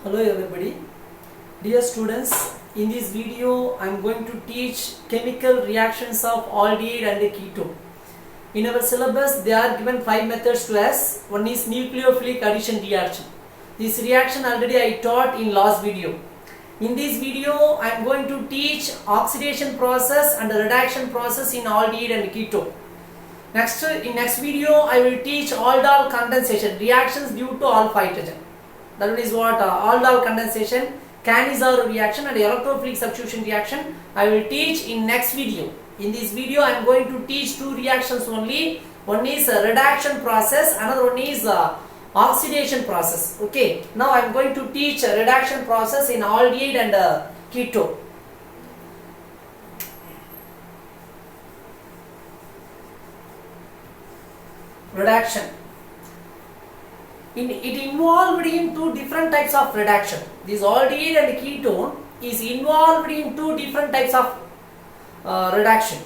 Hello everybody, dear students. In this video I am going to teach chemical reactions of aldehyde and ketone. In our syllabus they are given 5 methods to us. One is nucleophilic addition reaction. This reaction already I taught in last video. In this video I am going to teach oxidation process and reduction process in aldehyde and ketone. In next video I will teach aldol condensation reactions due to alpha hydrogen. That is what aldol condensation, Cannizzaro reaction and electrophilic substitution reaction I will teach in next video. In this video I am going to teach two reactions only. One is reduction process, another one is oxidation process. Okay. Now I am going to teach reduction process in aldehyde and ketone. Reduction. It involved in two different types of reduction. This aldehyde and ketone is involved in two different types of reduction.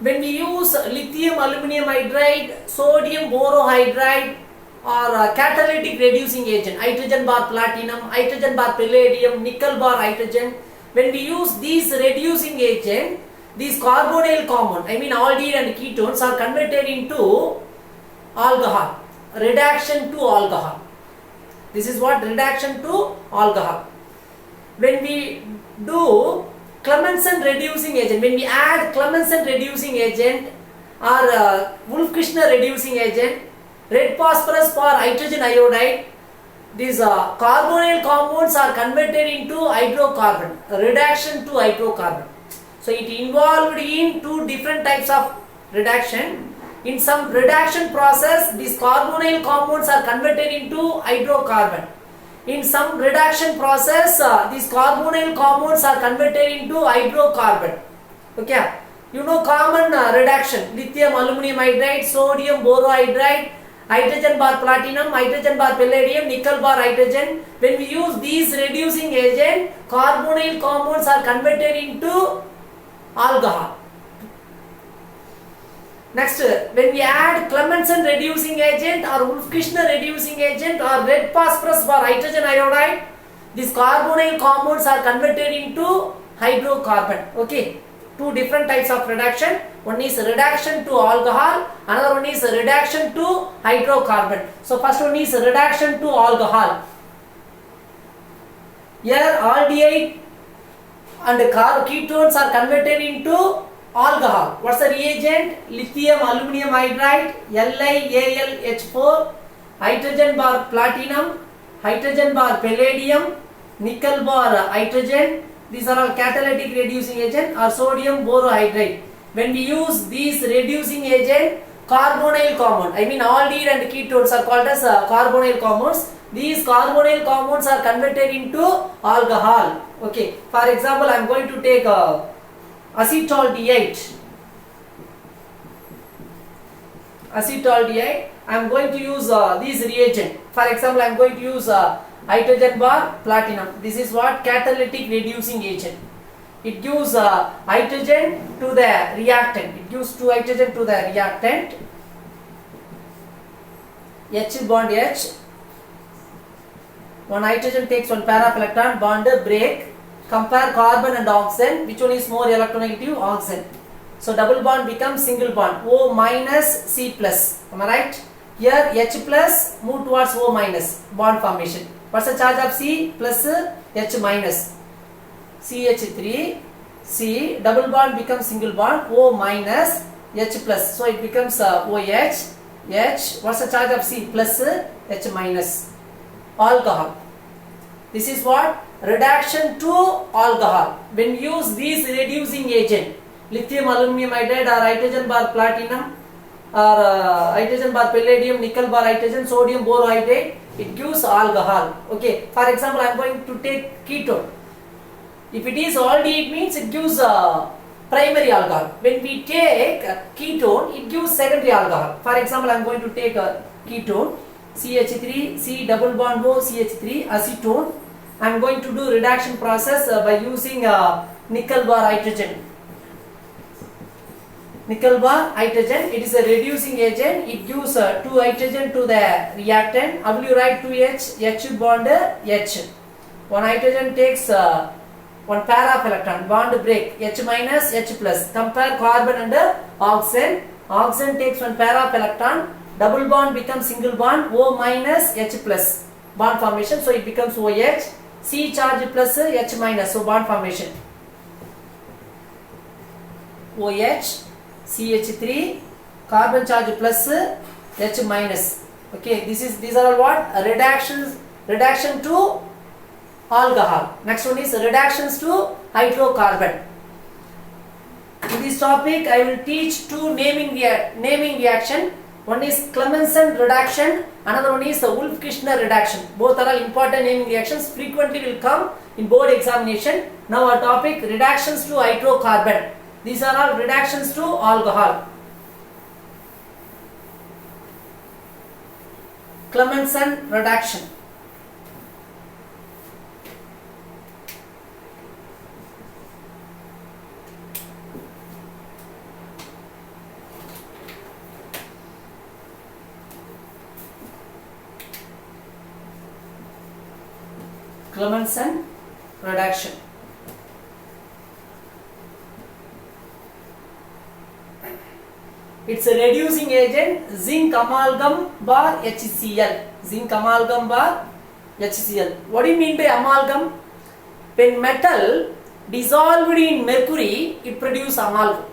When we use lithium aluminum hydride, sodium borohydride or catalytic reducing agent, hydrogen bar platinum, hydrogen bar palladium, nickel bar hydrogen, when we use these reducing agent, these carbonyl compound, aldehyde and ketones are converted into alcohol. Reduction to alcohol. This is what reduction to alcohol. When we do Clemmensen reducing agent, when we add Clemmensen reducing agent or Wolff-Kishner reducing agent, red phosphorus for hydrogen iodide, these carbonyl compounds are converted into hydrocarbon, reduction to hydrocarbon. So it involved in two different types of reduction. In some reduction process, these carbonyl compounds are converted into hydrocarbon. In some reduction process, these carbonyl compounds are converted into hydrocarbon. Okay, you know common reduction: lithium aluminum hydride, sodium borohydride, hydrogen bar platinum, hydrogen bar palladium, nickel bar hydrogen. When we use these reducing agent, carbonyl compounds are converted into alcohol. Next, when we add Clemmensen reducing agent or Wolff-Kishner reducing agent or red phosphorus for hydrogen iodide, these carbonyl compounds are converted into hydrocarbon. Okay, two different types of reduction. One is reduction to alcohol, another one is reduction to hydrocarbon. So first one is reduction to alcohol. Here aldehyde and ketones are converted into alcohol. What's the reagent? Lithium aluminum hydride, LiAlH4, hydrogen bar platinum, hydrogen bar palladium, nickel bar hydrogen. These are all catalytic reducing agent or sodium borohydride. When we use these reducing agent, carbonyl compound, aldehyde and ketones are called as carbonyl compounds. These carbonyl compounds are converted into alcohol. Okay. For example, I am going to take acetaldehyde. Acetaldehyde, I am going to use these reagent. For example, I am going to use hydrogen bar platinum. This is what catalytic reducing agent. It gives hydrogen to the reactant. It gives two hydrogen to the reactant. H bond H. One hydrogen takes one pair of electron, bond break. Compare carbon and oxygen, which one is more electronegative? Oxygen. So double bond becomes single bond, O minus C plus. Am I right? Here H plus move towards O minus, bond formation. What's the charge of C? Plus H minus. CH3 C, double bond becomes single bond, O minus H plus. So it becomes OH H. What's the charge of C? Plus H minus. Alcohol. This is what? Reduction to alcohol. When we use these reducing agent, lithium aluminum hydride or hydrogen bar platinum or hydrogen bar palladium, nickel bar hydrogen, sodium borohydride, it gives alcohol. Okay. For example, I am going to take ketone. If it is aldehyde, means it gives primary alcohol. When we take ketone, it gives secondary alcohol. For example, I am going to take ketone, CH3, C double bond O, CH3, acetone. I am going to do reduction process by using nickel bar hydrogen. nickel bar hydrogen. It is a reducing agent. It gives 2 hydrogen to the reactant. How will you write 2H? H bond H. One hydrogen takes one pair of electron. Bond break. H minus H plus. Compare carbon and oxygen. Oxygen takes one pair of electron. Double bond becomes single bond. O minus H plus. Bond formation. So it becomes OH. C charge plus H minus. So bond formation. OH. CH3, carbon charge plus H minus. Okay, these are all what? Reduction to alcohol. Next one is reductions to hydrocarbon. In this topic, I will teach two naming reaction. One is Clemmensen reduction, another one is the Wolff-Kishner reduction. Both are all important naming reactions. Frequently will come in board examination. Now our topic, reductions to hydrocarbon. These are all reductions to alcohol. Clemmensen reduction. Clemmensen reduction. It's a reducing agent, zinc amalgam bar HCl. Zinc amalgam bar HCl. What do you mean by amalgam? When metal dissolved in mercury, it produces amalgam.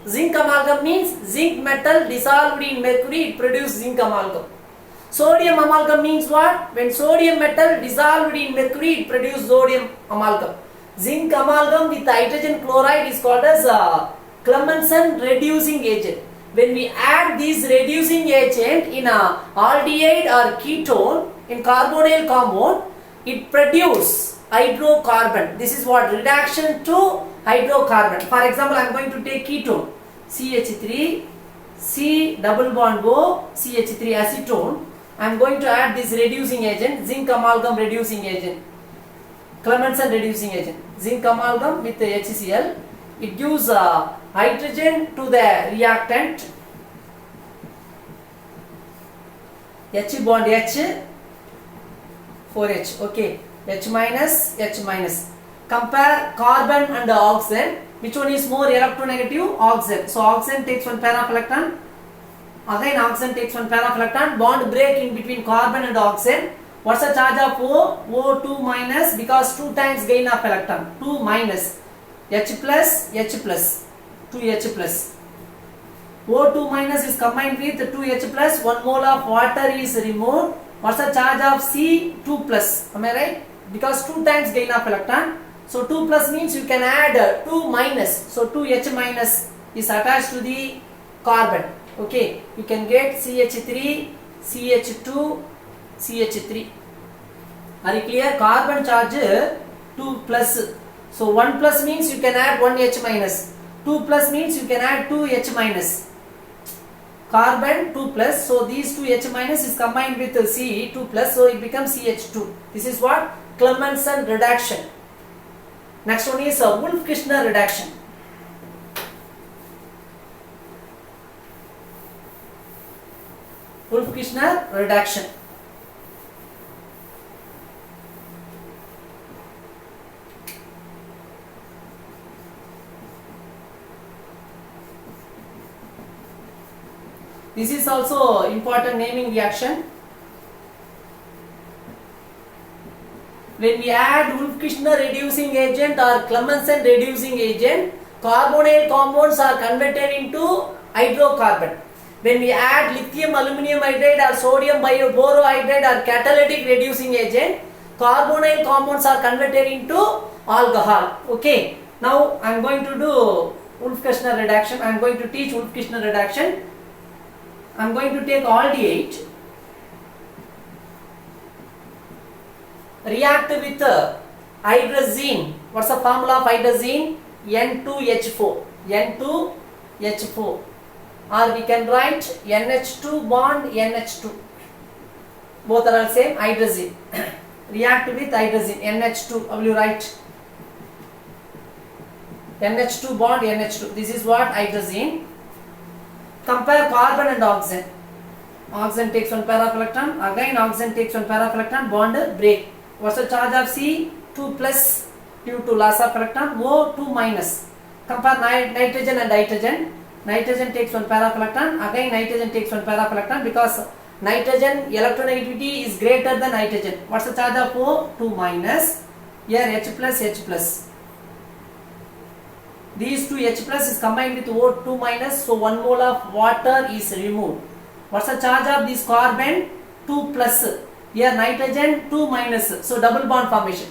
Zinc amalgam means zinc metal dissolved in mercury, it produces zinc amalgam. Sodium amalgam means what? When sodium metal dissolved in mercury, it produces sodium amalgam. Zinc amalgam with hydrogen chloride is called as Clemmensen reducing agent. When we add this reducing agent in a aldehyde or ketone in carbonyl compound, it produces hydrocarbon. This is what? Reduction to hydrocarbon. For example, I am going to take ketone CH3, C double bond O, CH3 acetone. I am going to add this reducing agent, zinc amalgam reducing agent, Clemmensen reducing agent, zinc amalgam with the HCl. It gives hydrogen to the reactant, H bond H, 4H, okay, H minus. Compare carbon and oxygen. Which one is more electronegative? Oxygen. So oxygen takes one pair of electron. Again oxygen takes one pair of electron. Bond break in between carbon and oxygen. What's the charge of O? O2 minus, because 2 times gain of electron. 2 minus. H plus, 2H plus. O2 minus is combined with 2H plus, 1 mole of water is removed. What's the charge of C? 2 plus. Am I right? Because 2 times gain of electron. So 2 plus means you can add 2 minus. So 2H minus is attached to the carbon. Okay. You can get CH3, CH2, CH3. Are you clear? Carbon charge 2 plus. So 1 plus means you can add 1H minus. 2 plus means you can add 2H minus. Carbon 2 plus. So these 2H minus is combined with C 2 plus. So it becomes CH2. This is what? Clemmensen reduction. Next one is Wolff-Kishner reduction. Wolff-Kishner reduction. This is also important naming reaction. When we add Wolff-Kishner reducing agent or Clemmensen reducing agent, carbonyl compounds are converted into hydrocarbon. When we add lithium aluminum hydride or sodium borohydride or catalytic reducing agent, carbonyl compounds are converted into alcohol. Okay. Now I am going to do Wolff-Kishner reduction. I am going to teach Wolff-Kishner reduction. I am going to take aldehyde, react with hydrazine. What's the formula of hydrazine? N2H4. N2H4. Or we can write NH2 bond NH2. Both are all same, hydrazine. React with hydrazine, NH2. How will you write? NH2 bond NH2. This is what? Hydrazine. Compare carbon and oxygen. Oxygen takes one pair of electron, again oxygen takes one pair of electron, bond break. What's the charge of C? 2 plus due to loss of electron, O 2 minus. Compare nitrogen and hydrogen. Nitrogen takes one pair of electron, again nitrogen takes one pair of electron because nitrogen electronegativity is greater than hydrogen. What's the charge of O? 2 minus. Here H plus, H plus. These two H plus is combined with O2 minus, so 1 mole of water is removed. What's the charge of this carbon? 2 plus. Here nitrogen 2 minus, so double bond formation.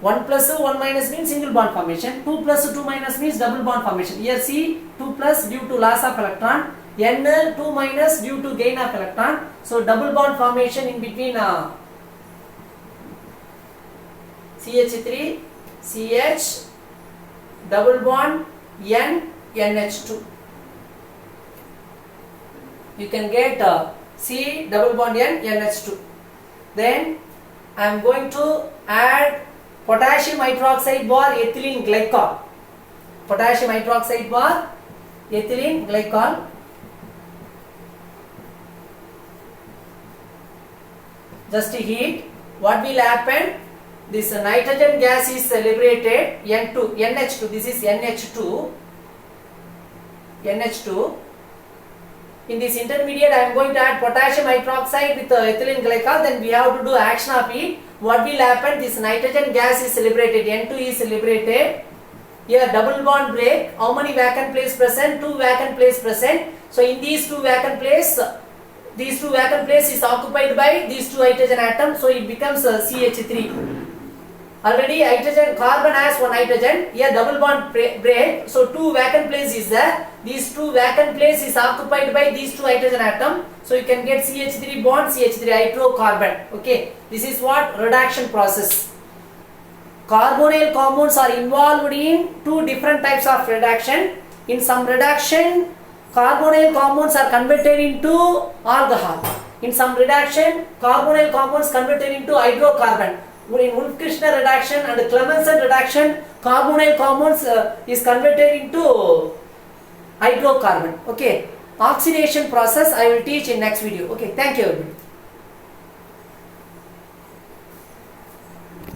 1 plus 1 minus means single bond formation. 2 plus 2 minus means double bond formation. Here C 2 plus due to loss of electron, N 2 minus due to gain of electron. So double bond formation in between CH3, CH, double bond N, NH2. You can get C double bond N, NH2. Then I am going to add potassium hydroxide bar ethylene glycol. Potassium hydroxide bar ethylene glycol. Just heat. What will happen? This nitrogen gas is liberated, N2, NH2, this is NH2, NH2. In this intermediate, I am going to add potassium hydroxide with ethylene glycol, then we have to do action of heat. What will happen? This nitrogen gas is liberated, N2 is liberated. Here double bond break. How many vacant place present? 2 vacant place present. So in these 2 vacant place, is occupied by these 2 hydrogen atoms, so it becomes CH3. Already hydrogen, carbon has one hydrogen, here double bond break, so 2 vacant place is there. These 2 vacant place is occupied by these 2 hydrogen atom, so you can get CH3 bond, CH3 hydrocarbon. Okay, this is what reduction process. Carbonyl compounds are involved in 2 different types of reduction. In some reduction, carbonyl compounds are converted into alcohol. In some reduction, carbonyl compounds converted into hydrocarbon. In Wolff-Kishner reduction and Clemmensen reduction, carbonyl compounds is converted into hydrocarbon. Okay, oxidation process I will teach in next video. Okay, thank you everybody.